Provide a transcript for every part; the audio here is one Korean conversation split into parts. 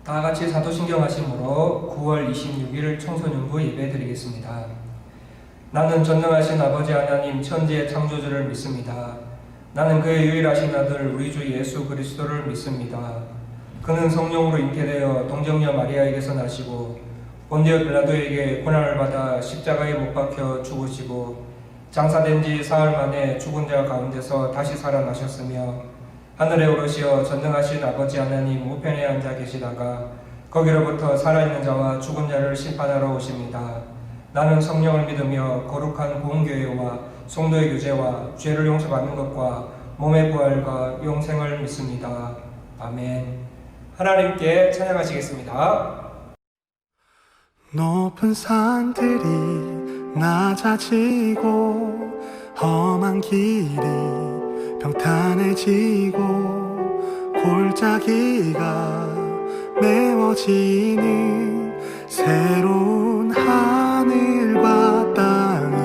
다 같이 사도신경 하심으로 9월 26일 청소년부 예배 드리겠습니다. 나는 전능하신 아버지 하나님 천지의 창조주를 믿습니다. 나는 그의 유일하신 아들 우리 주 예수 그리스도를 믿습니다. 그는 성령으로 잉태되어 동정녀 마리아에게서 나시고 본디오 빌라도에게 고난을 받아 십자가에 못 박혀 죽으시고 장사된 지 사흘 만에 죽은 자 가운데서 다시 살아나셨으며 하늘에 오르시어 전능하신 아버지 하나님 우편에 앉아 계시다가 거기로부터 살아있는 자와 죽은 자를 심판하러 오십니다. 나는 성령을 믿으며 거룩한 공교회와 성도의 교제와 죄를 용서받는 것과 몸의 부활과 영생을 믿습니다. 아멘. 하나님께 찬양하시겠습니다. 높은 산들이 낮아지고 험한 길이 평탄해지고 골짜기가 메워지는 새로운 하늘과 땅이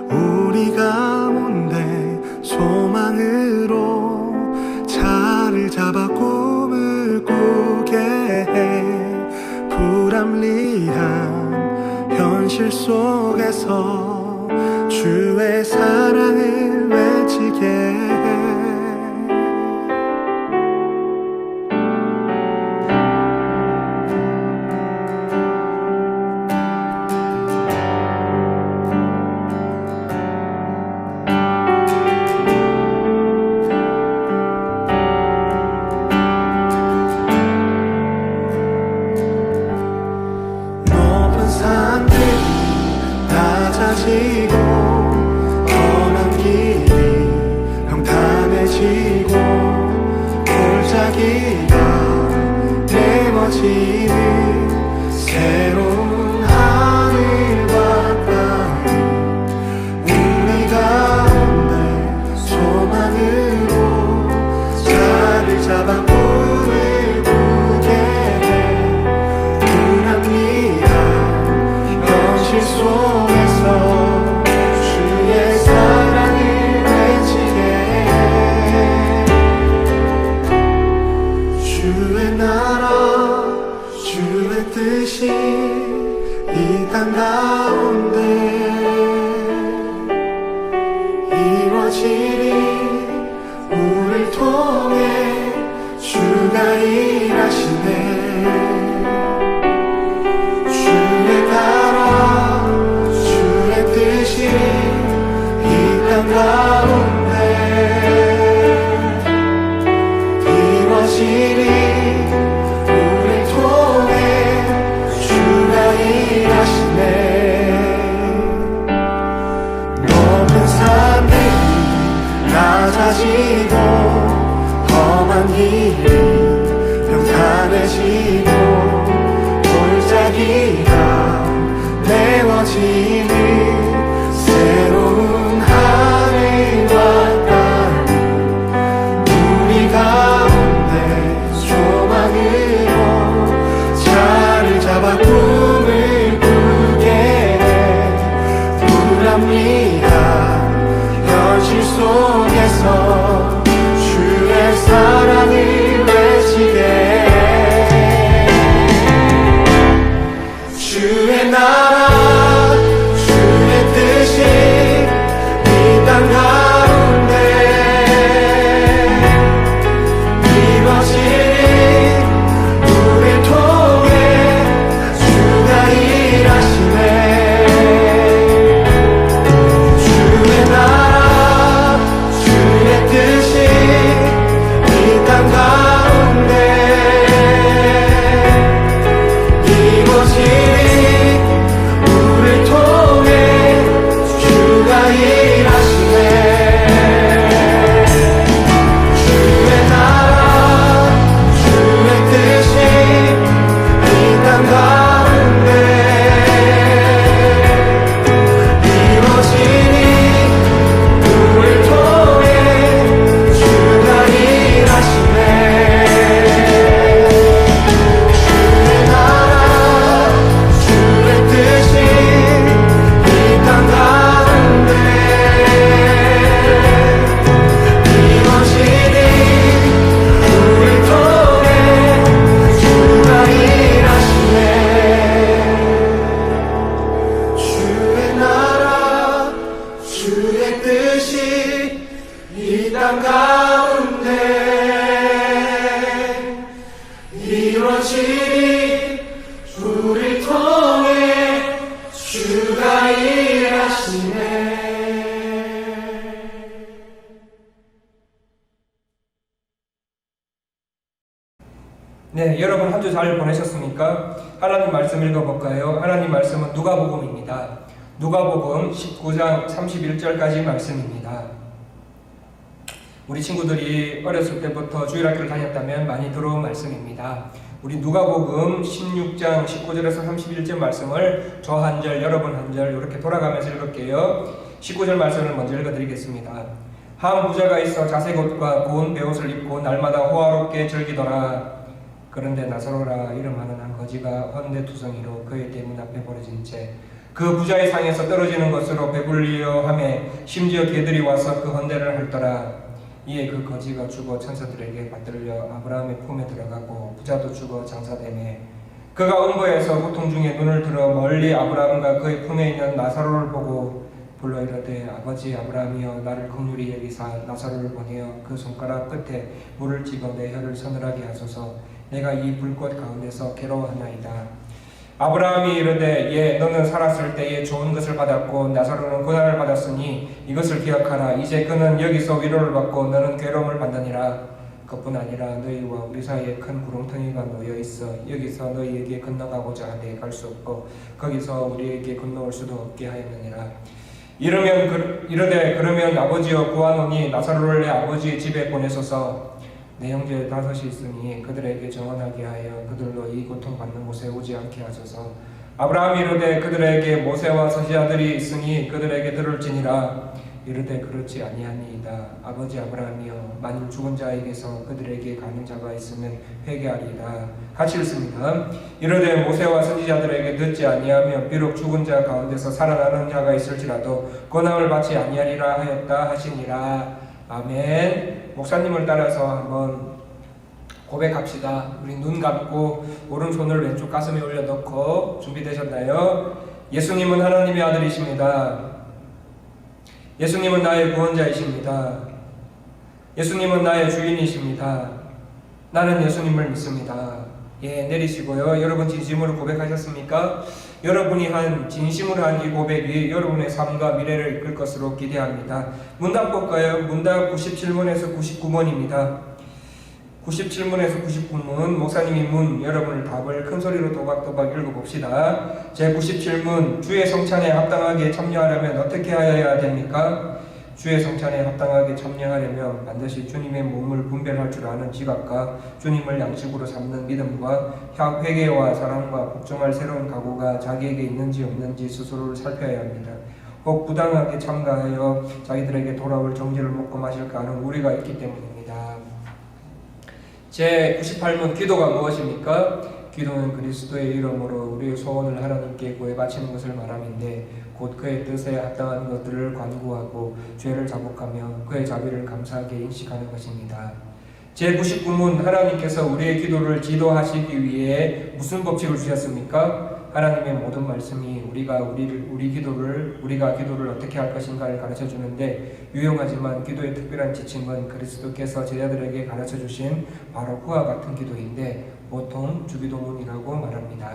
우리 가운데 소망으로 자리를 잡아 꿈을 꾸게 해. 불합리한 현실 속에서 주의 사랑을 외치게 해. 낮아지고 험한 길이 평탄해지고 골짜기가 메워지는 새로운 하늘과 땅이 우리 가운데 소망으로 자리를 잡아 꿈을 꾸게 해. 불합리한 현실 속에서 주의 사랑을 외치게 해. 주의 나라 주의 뜻이 이 땅 가운데 이루어지리. 우릴 통해 주가 일하시네. 주의 나라 주의 뜻이 이 땅 가운데 이루어지리. 우릴 통해 주가 일하시네. 높은 산들이 낮아지고 험한 길이 평탄해지고 골짜기가 메워지는 새로운 하늘과 땅 우리 가운데 소망으로 자리를 잡아 꿈을 꾸게 해. 불합리한 현실 속에서 주의 사랑을 외치게 해. 주의 나라 네, 여러분 한 주 잘 보내셨습니까? 하나님 말씀 읽어볼까요? 하나님 말씀은 누가복음입니다. 누가복음 19장 31절까지 말씀입니다. 우리 친구들이 어렸을 때부터 주일학교를 다녔다면 많이 들어온 말씀입니다. 우리 누가복음 16장 19절에서 31절 말씀을 저 한 절, 여러분 한 절 이렇게 돌아가면서 읽을게요. 19절 말씀을 먼저 읽어드리겠습니다. 한 부자가 있어 자색 옷과 고운 베옷을 입고 날마다 호화롭게 즐기더라. 그런데 나사로라 이름하는 한 거지가 헌데투성이로 그의 대문 앞에 버려진 채 그 부자의 상에서 떨어지는 것으로 배불리려 하매 심지어 개들이 와서 그 헌데를 핥더라. 이에 그 거지가 죽어 천사들에게 받들려 아브라함의 품에 들어가고 부자도 죽어 장사되매 그가 음부에서 고통 중에 눈을 들어 멀리 아브라함과 그의 품에 있는 나사로를 보고 불러 이르되 아버지 아브라함이여 나를 긍휼히 여기사 나사로를 보내어 그 손가락 끝에 물을 찍어 내 혀를 서늘하게 하소서. 내가 이 불꽃 가운데서 괴로워하나이다. 아브라함이 이르되 예 너는 살았을 때에 좋은 것을 받았고 나사로는 고난을 받았으니 이것을 기억하라. 이제 그는 여기서 위로를 받고 너는 괴로움을 받느니라. 그뿐 아니라 너희와 우리 사이에 큰 구렁텅이가 놓여 있어 여기서 너희에게 건너가고자 하되 갈 수 없고 거기서 우리에게 건너올 수도 없게 하였느니라. 이르되 그러면 아버지여 구하노니 나사로를 내 아버지의 집에 보내소서. 내 형제 다섯이 있으니 그들에게 정언하게 하여 그들로 이 고통받는 곳에 오지 않게 하소서. 아브라함이 이르되 그들에게 모세와 선지자들이 있으니 그들에게 들을지니라. 이르되 그렇지 아니하니이다. 아버지 아브라함이여 만일 죽은 자에게서 그들에게 가는 자가 있으면 회개하리이다. 같이 읽습니다. 이르되 모세와 선지자들에게 듣지 아니하며 비록 죽은 자 가운데서 살아나는 자가 있을지라도 권함을 받지 아니하리라 하였다 하시니라. 아멘. 목사님을 따라서 한번 고백합시다. 우리 눈 감고 오른손을 왼쪽 가슴에 올려놓고 준비되셨나요? 예수님은 하나님의 아들이십니다. 예수님은 나의 구원자이십니다. 예수님은 나의 주인이십니다. 나는 예수님을 믿습니다. 예, 내리시고요. 여러분 진심으로 고백하셨습니까? 여러분이 한 진심으로 한 이 고백이 여러분의 삶과 미래를 이끌 것으로 기대합니다. 문답 볼까요? 문답 97문에서 99문입니다. 97문에서 99문 목사님이 문 여러분을 답을 큰 소리로 도박도박 읽어봅시다. 제 97문 주의 성찬에 합당하게 참여하려면 어떻게 하여야 됩니까? 주의 성찬에 합당하게 참여하려면 반드시 주님의 몸을 분별할 줄 아는 지각과 주님을 양식으로 삼는 믿음과 회개와 사랑과 복종할 새로운 각오가 자기에게 있는지 없는지 스스로를 살펴야 합니다. 혹 부당하게 참가하여 자기들에게 돌아올 정죄를 먹고 마실까 하는 우려가 있기 때문입니다. 제 98문 기도가 무엇입니까? 기도는 그리스도의 이름으로 우리의 소원을 하나님께 구해 바치는 것을 말함인데 곧 그의 뜻에 합당한 것들을 관구하고 죄를 자복하며 그의 자비를 감사하게 인식하는 것입니다. 제 99문 하나님께서 우리의 기도를 지도하시기 위해 무슨 법칙을 주셨습니까? 하나님의 모든 말씀이 우리가 기도를 어떻게 할 것인가를 가르쳐 주는데 유용하지만 기도의 특별한 지침은 그리스도께서 제자들에게 가르쳐 주신 바로 그와 같은 기도인데 보통 주기도문이라고 말합니다.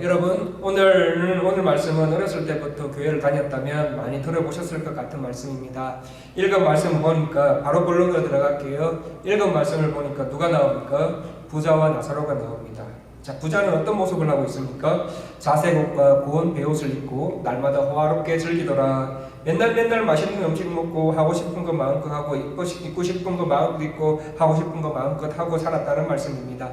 여러분 오늘 말씀은 어렸을 때부터 교회를 다녔다면 많이 들어보셨을 것 같은 말씀입니다. 읽은 말씀 보니까 바로 본론으로 들어갈게요. 읽은 말씀을 보니까 누가 나옵니까? 부자와 나사로가 나옵니다. 자, 부자는 어떤 모습을 하고 있습니까? 자색 옷과 고운 베옷을 입고 날마다 호화롭게 즐기더라. 맨날 맛있는 음식 먹고 하고 싶은 거 마음껏 하고 입고 싶은 거 마음껏 입고 하고 싶은 거 마음껏 하고 살았다는 말씀입니다.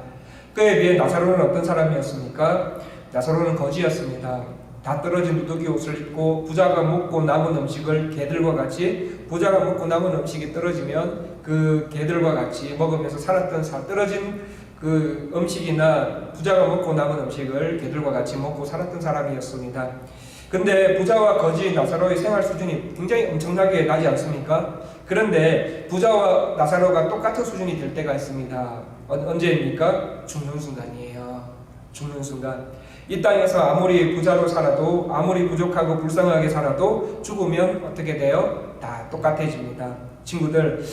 그에 비해 나사로는 어떤 사람이었습니까? 나사로는 거지였습니다. 다 떨어진 누더기 옷을 입고 부자가 먹고 남은 음식을 개들과 같이 부자가 먹고 남은 음식이 떨어지면 그 개들과 같이 먹으면서 살았던 떨어진 그 음식이나 부자가 먹고 남은 음식을 개들과 같이 먹고 살았던 사람이었습니다. 근데 부자와 거지 나사로의 생활 수준이 굉장히 엄청나게 나지 않습니까? 그런데 부자와 나사로가 똑같은 수준이 될 때가 있습니다. 언제입니까? 죽는 순간이에요. 죽는 순간. 이 땅에서 아무리 부자로 살아도 아무리 부족하고 불쌍하게 살아도 죽으면 어떻게 돼요? 다 똑같아집니다. 친구들,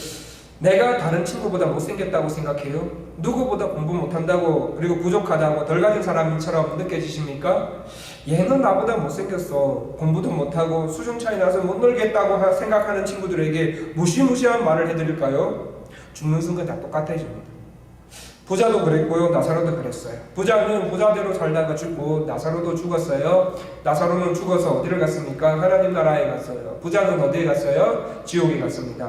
내가 다른 친구보다 못생겼다고 생각해요? 누구보다 공부 못한다고 그리고 부족하다고 덜 가진 사람처럼 느껴지십니까? 얘는 나보다 못생겼어. 공부도 못하고 수준 차이 나서 못 놀겠다고 생각하는 친구들에게 무시무시한 말을 해드릴까요? 죽는 순간 다 똑같아집니다. 부자도 그랬고요, 나사로도 그랬어요. 부자는 부자대로 살다가 죽고 나사로도 죽었어요. 나사로는 죽어서 어디를 갔습니까? 하나님 나라에 갔어요. 부자는 어디에 갔어요? 지옥에 갔습니다.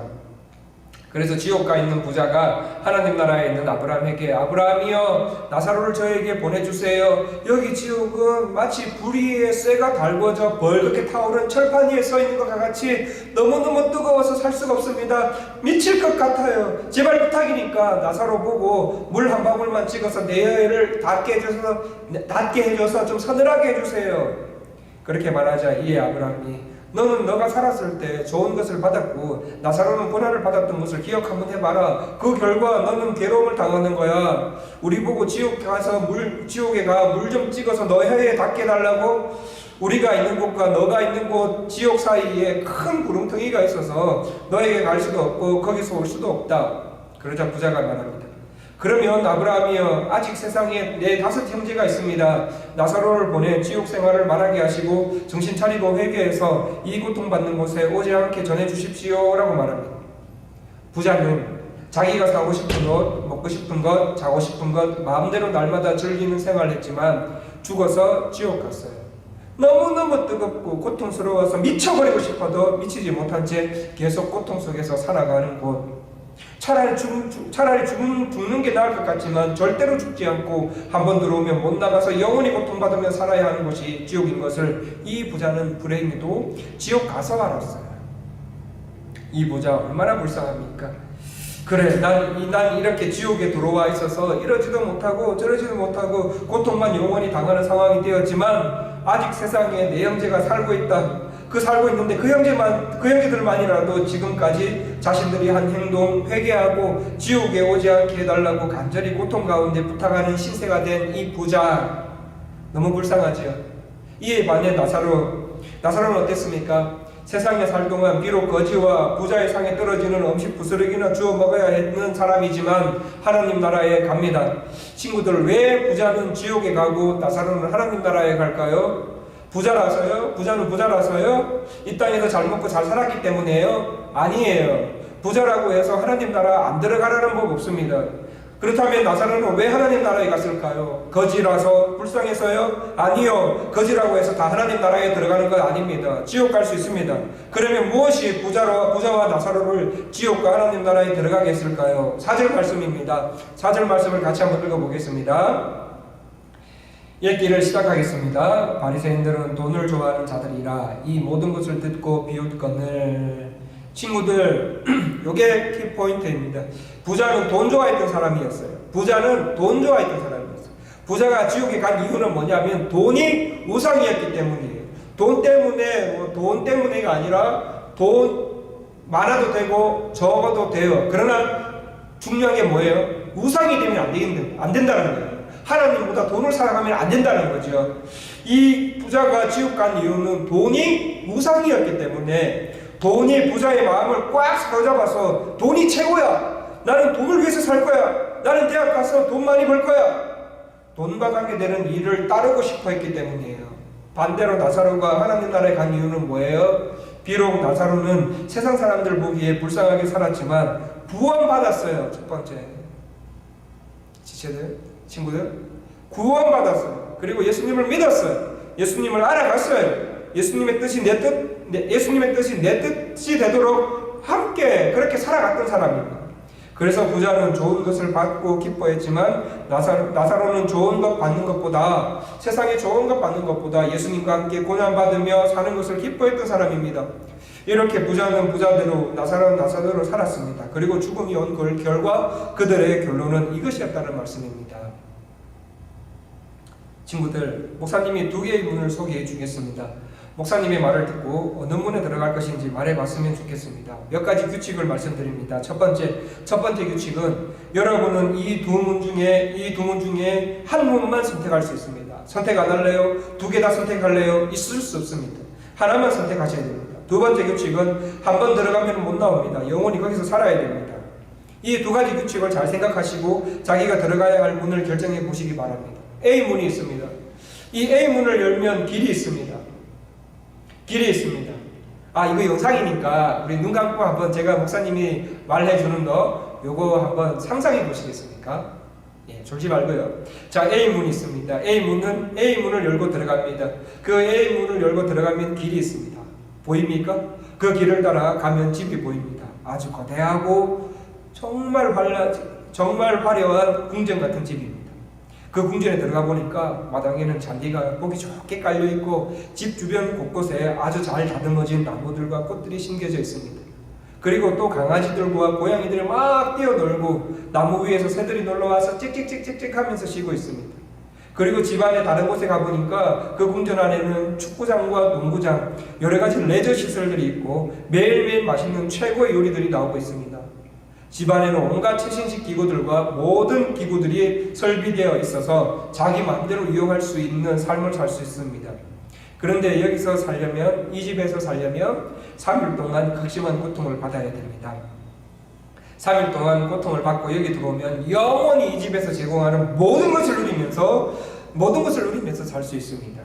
그래서 지옥 가 있는 부자가 하나님 나라에 있는 아브라함에게 아브라함이여 나사로를 저에게 보내주세요. 여기 지옥은 마치 불 위에 쇠가 달궈져 벌겋게 타오른 철판 위에 서 있는 것과 같이 너무너무 뜨거워서 살 수가 없습니다. 미칠 것 같아요. 제발 부탁이니까 나사로 보고 물 한 방울만 찍어서 내 혀를 닿게 해줘서 좀 서늘하게 해주세요. 그렇게 말하자 이에 아브라함이 너는 너가 살았을 때 좋은 것을 받았고 나사로는 고난을 받았던 것을 기억 한번 해봐라. 그 결과 너는 괴로움을 당하는 거야. 우리 보고 지옥에 가서 물 좀 찍어서 너 혀에 닿게 달라고? 우리가 있는 곳과 너가 있는 곳 지옥 사이에 큰 구름텅이가 있어서 너에게 갈 수도 없고 거기서 올 수도 없다. 그러자 부자가 말합니다. 그러면 아브라함이여 아직 세상에 내 5 형제가 있습니다. 나사로를 보내 지옥 생활을 말하게 하시고 정신 차리고 회개해서 이 고통받는 곳에 오지 않게 전해주십시오 라고 말합니다. 부자는 자기가 사고 싶은 것, 먹고 싶은 것, 자고 싶은 것 마음대로 날마다 즐기는 생활을 했지만 죽어서 지옥 갔어요. 너무너무 뜨겁고 고통스러워서 미쳐버리고 싶어도 미치지 못한 채 계속 고통 속에서 살아가는 곳. 차라리 죽는 게 나을 것 같지만 절대로 죽지 않고 한번 들어오면 못 나가서 영원히 고통받으며 살아야 하는 것이 지옥인 것을 이 부자는 불행히도 지옥 가서 알았어요. 이 부자 얼마나 불쌍합니까? 그래, 난 이렇게 지옥에 들어와 있어서 이러지도 못하고 저러지도 못하고 고통만 영원히 당하는 상황이 되었지만 아직 세상에 내 형제가 살고 있다. 살고 있는데 그 형제들만이라도 지금까지 자신들이 한 행동 회개하고 지옥에 오지 않게 해달라고 간절히 고통 가운데 부탁하는 신세가 된 이 부자 너무 불쌍하지요. 이에 반해 나사로는 어땠습니까? 세상에 살 동안 비록 거지와 부자의 상에 떨어지는 음식 부스러기나 주워 먹어야 했는 사람이지만 하나님 나라에 갑니다. 친구들, 왜 부자는 지옥에 가고 나사로는 하나님 나라에 갈까요? 부자라서요? 부자는 부자라서요? 이 땅에서 잘 먹고 잘 살았기 때문에요? 아니에요. 부자라고 해서 하나님 나라 안 들어가라는 법 없습니다. 그렇다면 나사로는 왜 하나님 나라에 갔을까요? 거지라서? 불쌍해서요? 아니요. 거지라고 해서 다 하나님 나라에 들어가는 건 아닙니다. 지옥 갈 수 있습니다. 그러면 무엇이 부자와 나사로를 지옥과 하나님 나라에 들어가게 했을까요? 4절 말씀입니다. 4절 말씀을 같이 한번 읽어보겠습니다. 읽기를 시작하겠습니다. 바리새인들은 돈을 좋아하는 자들이라 이 모든 것을 듣고 비웃거늘. 친구들, 요게 키포인트입니다. 부자는 돈 좋아했던 사람이었어요. 부자가 지옥에 간 이유는 뭐냐면 돈이 우상이었기 때문이에요. 돈 때문에가 아니라 돈 많아도 되고 적어도 돼요. 그러나 중요한 게 뭐예요? 우상이 되면 안 된다는 거예요. 하나님보다 돈을 사랑하면 안 된다는 거죠. 이 부자가 지옥 간 이유는 돈이 우상이었기 때문에 돈이 부자의 마음을 꽉 사로잡아서 돈이 최고야. 나는 돈을 위해서 살 거야. 나는 대학 가서 돈 많이 벌 거야. 돈과 관계되는 일을 따르고 싶어 했기 때문이에요. 반대로 나사로가 하나님 나라에 간 이유는 뭐예요? 비록 나사로는 세상 사람들 보기에 불쌍하게 살았지만 구원받았어요. 첫 번째. 지체들, 친구들, 구원받았어요. 그리고 예수님을 믿었어요. 예수님을 알아갔어요. 예수님의 뜻이 내 뜻이 되도록 함께 그렇게 살아갔던 사람입니다. 그래서 부자는 좋은 것을 받고 기뻐했지만 나사로는 좋은 것 받는 것보다, 세상에 좋은 것 받는 것보다 예수님과 함께 고난받으며 사는 것을 기뻐했던 사람입니다. 이렇게 부자는 부자대로, 나사로는 나사로로 살았습니다. 그리고 죽음이 온 결과 그들의 결론은 이것이었다는 말씀입니다. 친구들, 목사님이 2개의 문을 소개해 주겠습니다. 목사님의 말을 듣고 어느 문에 들어갈 것인지 말해봤으면 좋겠습니다. 몇 가지 규칙을 말씀드립니다. 첫 번째 규칙은 여러분은 이 두 문 중에 한 문만 선택할 수 있습니다. 선택 안 할래요? 2개 다 선택할래요? 있을 수 없습니다. 하나만 선택하셔야 됩니다. 두 번째 규칙은 한 번 들어가면 못 나옵니다. 영원히 거기서 살아야 됩니다. 이 2가지 규칙을 잘 생각하시고 자기가 들어가야 할 문을 결정해 보시기 바랍니다. A 문이 있습니다. 이 A 문을 열면 길이 있습니다. 이거 영상이니까 우리 눈 감고 한번 제가 목사님이 말해주는 거 요거 한번 상상해 보시겠습니까? 예, 졸지 말고요. 자, A문이 있습니다. A문을 열고 들어갑니다. 그 A문을 열고 들어가면 길이 있습니다. 보입니까? 그 길을 따라 가면 집이 보입니다. 아주 거대하고 정말 화려한 궁전 같은 집입니다. 그 궁전에 들어가 보니까 마당에는 잔디가 보기 좋게 깔려 있고 집 주변 곳곳에 아주 잘 다듬어진 나무들과 꽃들이 심겨져 있습니다. 그리고 또 강아지들과 고양이들이 막 뛰어놀고 나무 위에서 새들이 놀러와서 찍찍찍찍찍 하면서 쉬고 있습니다. 그리고 집안의 다른 곳에 가보니까 그 궁전 안에는 축구장과 농구장, 여러가지 레저 시설들이 있고 매일매일 맛있는 최고의 요리들이 나오고 있습니다. 집안에는 온갖 최신식 기구들과 모든 기구들이 설비되어 있어서 자기 마음대로 이용할 수 있는 삶을 살 수 있습니다. 그런데 여기서 살려면, 이 집에서 살려면 3일 동안 극심한 고통을 받아야 됩니다. 3일 동안 고통을 받고 여기 들어오면 영원히 이 집에서 제공하는 모든 것을 누리면서 살 수 있습니다.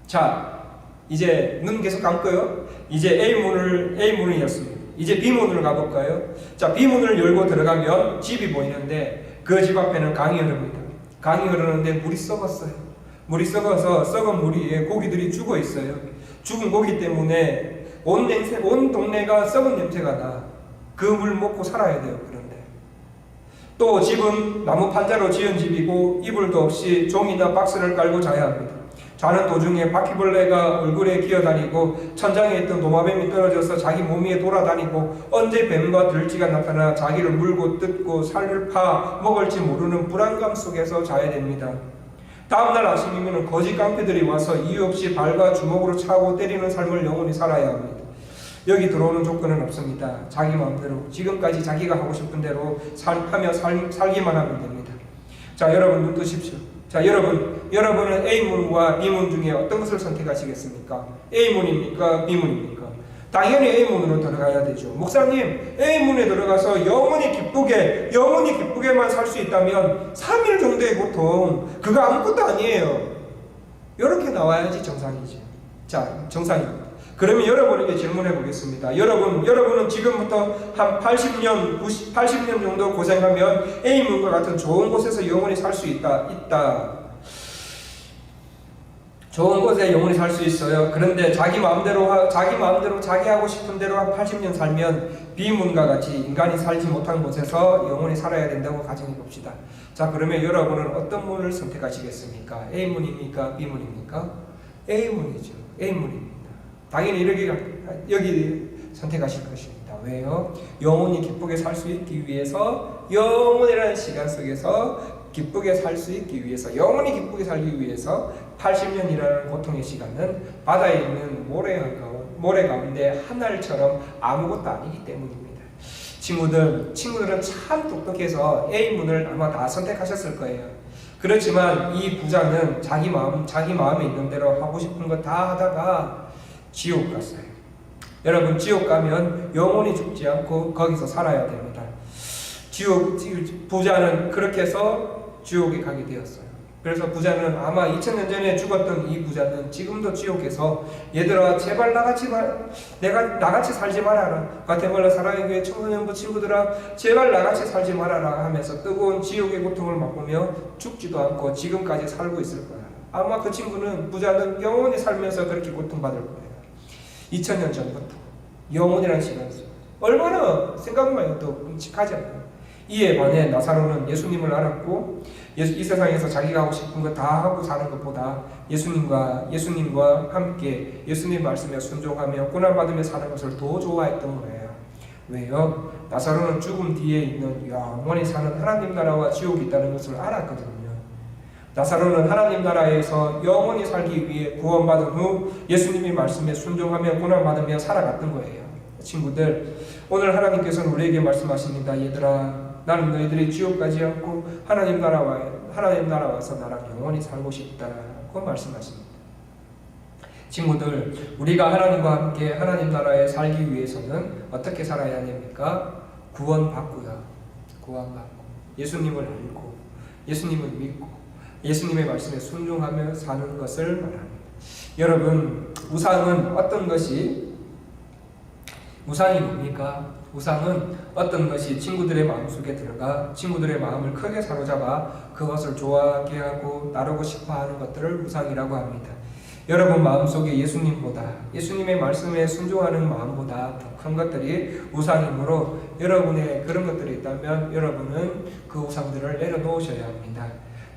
자, 이제 눈 계속 감고요. 이제 A문을 열었습니다. 이제 B문으로 가볼까요? 자, B문을 열고 들어가면 집이 보이는데 그 집 앞에는 강이 흐릅니다. 강이 흐르는데 물이 썩었어요. 물이 썩어서 썩은 물 위에 고기들이 죽어 있어요. 죽은 고기 때문에 온 동네가 썩은 냄새가 나. 그 물 먹고 살아야 돼요. 그런데 또 집은 나무 판자로 지은 집이고 이불도 없이 종이나 박스를 깔고 자야 합니다. 자는 도중에 바퀴벌레가 얼굴에 기어다니고 천장에 있던 도마뱀이 떨어져서 자기 몸 위에 돌아다니고 언제 뱀과 들쥐가 나타나 자기를 물고 뜯고 살을 파 먹을지 모르는 불안감 속에서 자야 됩니다. 다음날 아침이면 거지 깡패들이 와서 이유 없이 발과 주먹으로 차고 때리는 삶을 영원히 살아야 합니다. 여기 들어오는 조건은 없습니다. 자기 마음대로 지금까지 자기가 하고 싶은 대로 살기만 하면 됩니다. 자, 여러분 눈 뜨십시오. 자, 여러분은 A문과 B문 중에 어떤 것을 선택하시겠습니까? A문입니까? B문입니까? 당연히 A문으로 들어가야 되죠. 목사님, A문에 들어가서 영원히 기쁘게만 살 수 있다면 3일 정도의 고통, 그거 아무것도 아니에요. 이렇게 나와야지 정상이죠. 자, 정상입니다. 그러면 여러분에게 질문해 보겠습니다. 여러분은 지금부터 한 80년 정도 고생하면 A문과 같은 좋은 곳에서 영원히 살 수 있다. 좋은 곳에 영원히 살 수 있어요. 그런데 자기 마음대로 자기 하고 싶은 대로 한 80년 살면 B문과 같이 인간이 살지 못한 곳에서 영원히 살아야 된다고 가정해 봅시다. 자, 그러면 여러분은 어떤 문을 선택하시겠습니까? A문입니까? B문입니까? A문이죠. A문입니다. 당연히 여기 선택하실 것입니다. 왜요? 영원히 기쁘게 살 수 있기 위해서, 영원이라는 시간 속에서 기쁘게 살 수 있기 위해서, 영원히 기쁘게 살기 위해서 80년이라는 고통의 시간은 바다에 있는 모래 가운데 한 알처럼 아무것도 아니기 때문입니다. 친구들은 참 똑똑해서 A문을 아마 다 선택하셨을 거예요. 그렇지만 이 부자는 자기 마음에 있는 대로 하고 싶은 거 다 하다가 지옥 갔어요. 여러분, 지옥 가면 영원히 죽지 않고 거기서 살아야 됩니다. 부자는 그렇게 해서 지옥에 가게 되었어요. 그래서 부자는 아마 2000년 전에 죽었던 이 부자는 지금도 지옥에서 얘들아 제발 나같이 살지 말아라. 과테말라 사랑의 교회 청소년부 친구들아 제발 나같이 살지 말아라 하면서 뜨거운 지옥의 고통을 맛보며 죽지도 않고 지금까지 살고 있을 거야. 아마 그 부자는 영원히 살면서 그렇게 고통받을 거예요. 2000년 전부터 영원이라는 시간 속 얼마나 생각만 해도 끔찍하지 않아요? 이에 반해 나사로는 예수님을 알았고 이 세상에서 자기가 하고 싶은 거 다 하고 사는 것보다 예수님과 함께 예수님 말씀에 순종하며 고난받으며 사는 것을 더 좋아했던 거예요. 왜요? 나사로는 죽음 뒤에 있는 영원히 사는 하나님 나라와 지옥이 있다는 것을 알았거든요. 나사로는 하나님 나라에서 영원히 살기 위해 구원받은 후 예수님의 말씀에 순종하며 고난받으며 살아갔던 거예요. 친구들, 오늘 하나님께서는 우리에게 말씀하십니다. 얘들아, 나는 너희들이 지옥 가지 않고 하나님 나라 와서 나랑 영원히 살고 싶다고 말씀하십니다. 친구들, 우리가 하나님과 함께 하나님 나라에 살기 위해서는 어떻게 살아야 됩니까? 구원받고요. 예수님을 알고 예수님을 믿고 예수님의 말씀에 순종하며 사는 것을 말합니다. 여러분, 우상은 어떤 것이? 우상이 뭡니까? 우상은 어떤 것이 친구들의 마음속에 들어가 친구들의 마음을 크게 사로잡아 그것을 좋아하게 하고 나르고 싶어하는 것들을 우상이라고 합니다. 여러분 마음속에 예수님의 말씀에 순종하는 마음보다 더 큰 것들이 우상이므로 여러분의 그런 것들이 있다면 여러분은 그 우상들을 내려놓으셔야 합니다.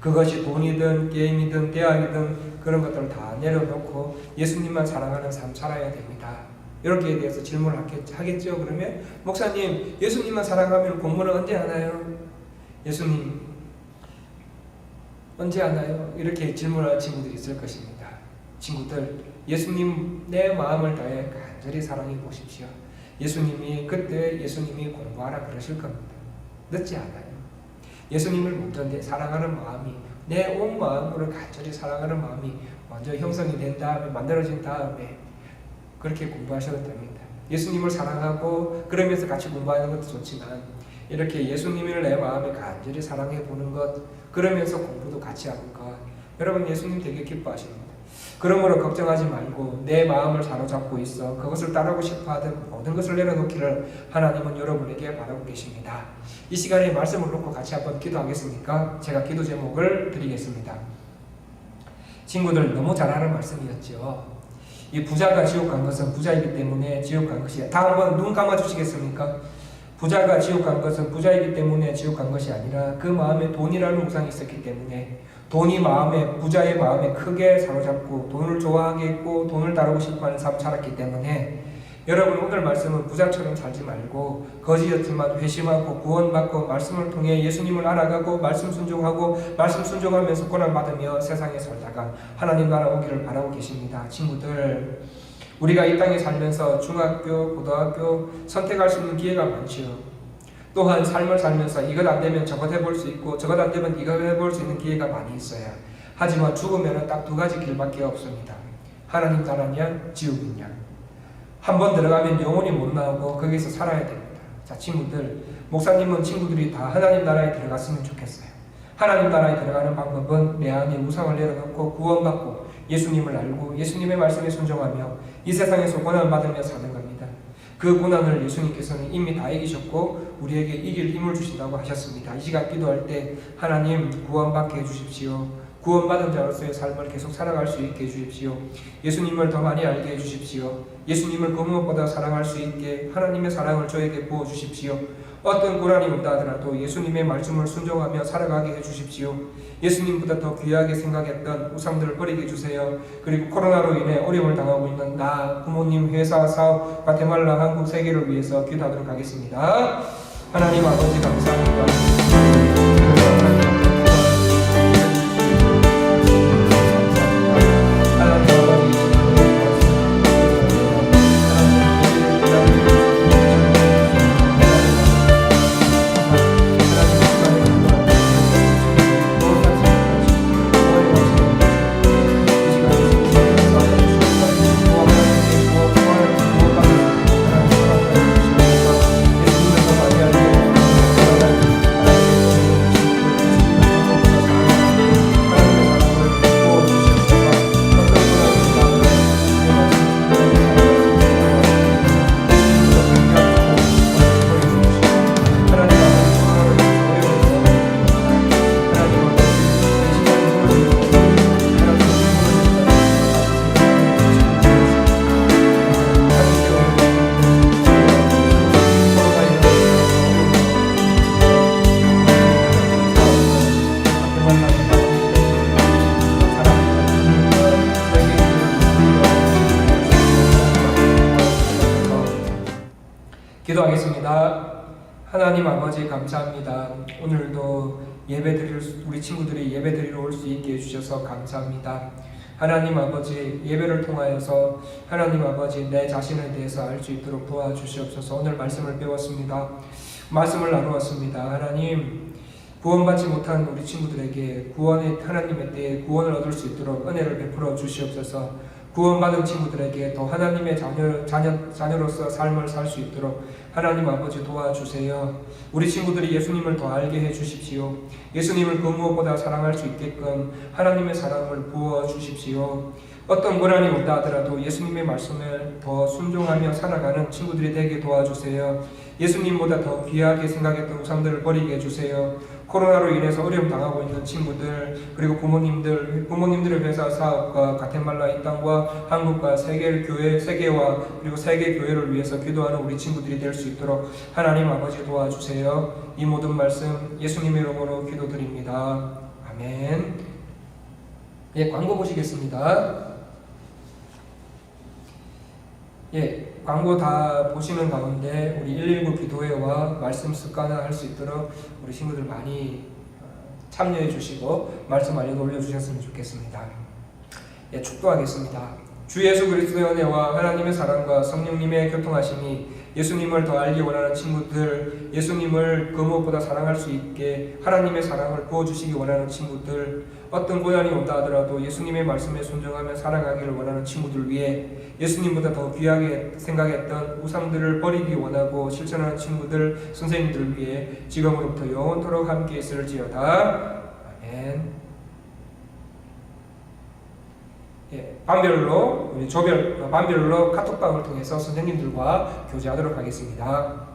그것이 돈이든 게임이든 대학이든 그런 것들을 다 내려놓고 예수님만 사랑하는 삶 살아야 됩니다. 이렇게에 대해서 질문을 하겠죠. 그러면 목사님 예수님만 사랑하면 공부는 언제 하나요? 예수님 언제 하나요? 이렇게 질문할 친구들이 있을 것입니다. 친구들 예수님 내 마음을 다해 간절히 사랑해 보십시오. 예수님이 공부하라 그러실 겁니다. 늦지 않아요. 예수님을 먼저 내 사랑하는 마음이 내 온 마음으로 간절히 사랑하는 마음이 먼저 형성이 된 다음에 만들어진 다음에 그렇게 공부하셔도 됩니다. 예수님을 사랑하고 그러면서 같이 공부하는 것도 좋지만 이렇게 예수님을 내 마음에 간절히 사랑해 보는 것 그러면서 공부도 같이 하는 것 여러분 예수님 되게 기뻐하십니다. 그러므로 걱정하지 말고 내 마음을 사로잡고 있어 그것을 따르고 싶어하던 모든 것을 내려놓기를 하나님은 여러분에게 바라고 계십니다. 이 시간에 말씀을 놓고 같이 한번 기도하겠습니까? 제가 기도 제목을 드리겠습니다. 친구들 너무 잘 아는 말씀이었죠. 이 부자가 지옥 간 것은 부자이기 때문에 지옥 간 것이야. 다 한번 눈 감아 주시겠습니까? 부자가 지옥 간 것은 부자이기 때문에 지옥 간 것이 아니라 그 마음에 돈이라는 우상이 있었기 때문에 돈이 부자의 마음에 크게 사로잡고 돈을 좋아하게 했고 돈을 따르고 싶어하는 삶을 살았기 때문에 여러분 오늘 말씀은 부자처럼 살지 말고 거지였지만 회심하고 구원받고 말씀을 통해 예수님을 알아가고 말씀 순종하면서 고난받으며 세상에 살다가 하나님 나라 오기를 바라고 계십니다. 친구들 우리가 이 땅에 살면서 중학교, 고등학교 선택할 수 있는 기회가 많지요. 또한 삶을 살면서 이것 안 되면 저것 해볼 수 있고 저것 안 되면 이것 해볼 수 있는 기회가 많이 있어요. 하지만 죽으면 딱 두 가지 길밖에 없습니다. 하나님 나라냐 지옥이냐. 한 번 들어가면 영원히 못 나오고 거기서 살아야 됩니다. 자 친구들 목사님은 친구들이 다 하나님 나라에 들어갔으면 좋겠어요. 하나님 나라에 들어가는 방법은 내 안에 우상을 내려놓고 구원받고 예수님을 알고 예수님의 말씀에 순종하며 이 세상에서 고난을 받으며 사는 겁니다. 그 고난을 예수님께서는 이미 다 이기셨고 우리에게 이길 힘을 주신다고 하셨습니다. 이 시간 기도할 때 하나님 구원받게 해주십시오. 구원받은 자로서의 삶을 계속 살아갈 수 있게 해주십시오. 예수님을 더 많이 알게 해주십시오. 예수님을 그 무엇보다 사랑할 수 있게 하나님의 사랑을 저에게 부어주십시오. 어떤 고난이 온다 하더라도 예수님의 말씀을 순종하며 살아가게 해주십시오. 예수님보다 더 귀하게 생각했던 우상들을 버리게 해주세요. 그리고 코로나로 인해 어려움을 당하고 있는 나, 부모님, 회사, 사업, 과테말라, 한국, 세계를 위해서 기도하도록 하겠습니다. 하나님 아버지 감사합니다. 기도하겠습니다. 하나님 아버지 감사합니다. 오늘도 우리 친구들이 예배드리러 올 수 있게 해주셔서 감사합니다. 하나님 아버지 예배를 통하여서 하나님 아버지 내 자신에 대해서 알 수 있도록 도와주시옵소서. 오늘 말씀을 배웠습니다. 말씀을 나누었습니다. 하나님 구원받지 못한 우리 친구들에게 하나님의 때에 구원을 얻을 수 있도록 은혜를 베풀어 주시옵소서. 구원받은 친구들에게 더 하나님의 자녀로서 삶을 살 수 있도록 하나님 아버지 도와주세요. 우리 친구들이 예수님을 더 알게 해주십시오. 예수님을 그 무엇보다 사랑할 수 있게끔 하나님의 사랑을 부어주십시오. 어떤 고난이 온다 하더라도 예수님의 말씀을 더 순종하며 살아가는 친구들이 되게 도와주세요. 예수님보다 더 귀하게 생각했던 우상들을 버리게 해주세요. 코로나로 인해서 어려움 당하고 있는 친구들, 그리고 부모님들의 회사 사업과 가테말라 이 땅과 한국과 세계와 그리고 세계 교회를 위해서 기도하는 우리 친구들이 될 수 있도록 하나님 아버지 도와주세요. 이 모든 말씀 예수님의 이름으로 기도드립니다. 아멘. 예, 광고 보시겠습니다. 예, 광고 다 보시는 가운데 우리 119 기도회와 말씀 습관화 할 수 있도록 우리 친구들 많이 참여해 주시고 말씀 많이 올려주셨으면 좋겠습니다. 예, 축도하겠습니다. 주 예수 그리스도의 은혜와 하나님의 사랑과 성령님의 교통하심이 예수님을 더 알기 원하는 친구들, 예수님을 그 무엇보다 사랑할 수 있게 하나님의 사랑을 부어주시기 원하는 친구들, 어떤 고난이 온다 하더라도 예수님의 말씀에 순종하며 살아가기를 원하는 친구들 위해 예수님보다 더 귀하게 생각했던 우상들을 버리기 원하고 실천하는 친구들, 선생님들 위해 지금으로부터 영원토록 함께 있을지어다. 아멘. 예, 반별로 카톡방을 통해서 선생님들과 교제하도록 하겠습니다.